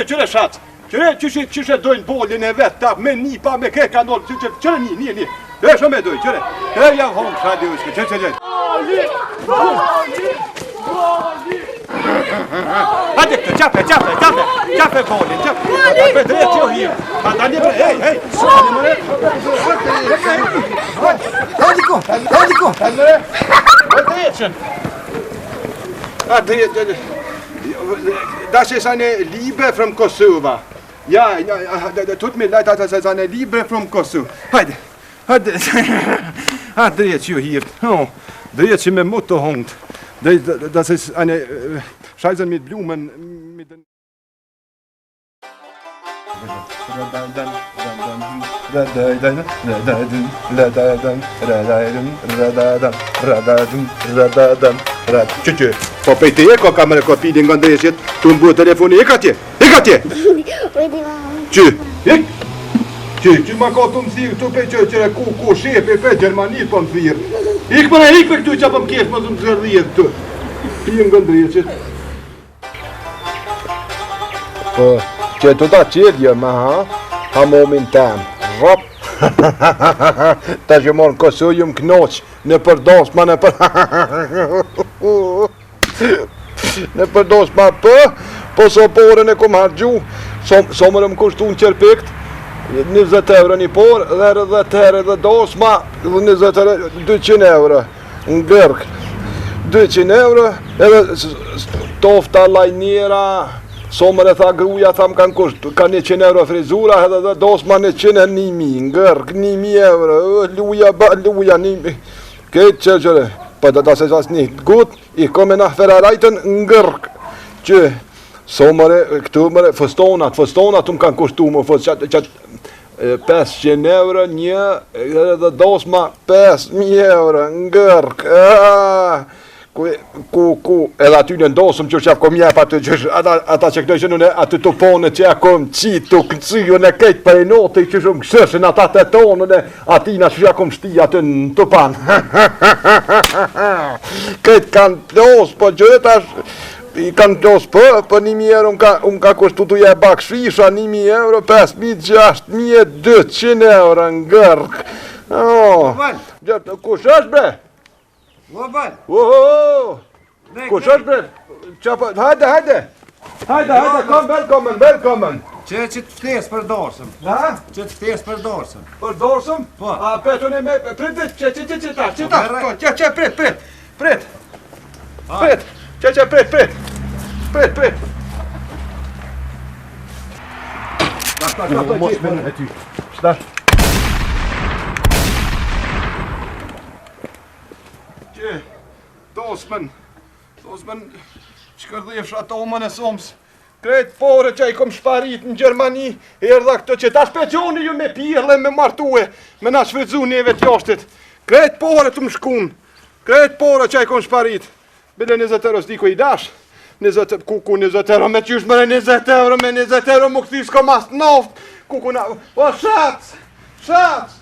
qëre shac. Qëre dojnë bolin e vetë, ta me një pa me ke kanor, qëre një. E shumë e dojnë, qëre. E ja hongë, shadi ushke, qëre. Hajde këtë, qape bolin, qape drejt që hirë. Pa da një hej. Das ist eine Liebe from Kosovo. Ja, tut mir leid, das ist eine Liebe from Kosovo. Hajde. Dreht ju hier. Dreht sie mit Mutterhund. Das ist eine Scheiße mit Blumen. Mit den Po pejte ka kamerë kopidin nga ndreshjet, tu mbu telefoni, ik atje! Që ma ka të më thirë, tu pe qëre ku shepe pe Gjermanit po më thirë. Ik pe këtu që po më kesh më të më zërrijet të. Pijë nga ndreshjet. Po, që të ta qedje me ha momin tem. Rap! Ta që morë në Kosovë ju më knoq, në përdos ma në përdos ma po soporën e kom hargju, somërë më kushtu në qërpikt, 20 euro një por, dhe 10 herë dhe dosma, 20 euro, 200 euro, në gërk, 200 euro, edhe tofta lajnira, somër e tha gruja, tha më kanë kusht, ka 100 euro frizura, edhe dhe dosma 100 e 1.000, në gërk, 1.000 euro, luja, 1.000, këtë qëre, pa da se qas një gut, i kome në ferarajten në gërk, që somëre, këtu mëre, fëstonat të më kanë kushtu më fëstonat, 500 euro një, edhe dosma 5.000 euro në gërk, edhe aty në ndosëm që shqef kom jep aty që ata që këtë që nëne aty të pone që e kom qitë të këciju në kejtë për e notë që shumë këshëshin ata të tonën e atina që shqef kom shti aty në të panë. Kejtë kanë plos, po gjëta i kanë plos për 1.000 euro më ka kushtu të je bak shfisha 1.000 euro, 5.000, 6.000, 200 euro në gërk. Kush është bre? Vabal! Kush është bre? Hajde! Velkommen! Që të ftesë për dorsëm. Që të ftesë për dorsëm. Për dorsëm? Po. A petën e me... Prit! Mos me në ty. Shtash. Dosmen, që kërdhjesh ato më në somës, krejt pore që i kom shparit në Gjermani, erdha këto që ta shpeqoni ju me pirle, me martue, me na shfridzu neve t'jashtit. Krejt pore të më shkun, krejt pore që i kom shparit. Bile 20 euro s'di ku i dash, 20 euro me qysh mëre 20 euro me 20 euro më këthi s'ko mas t'noft, kuku na... O, shac!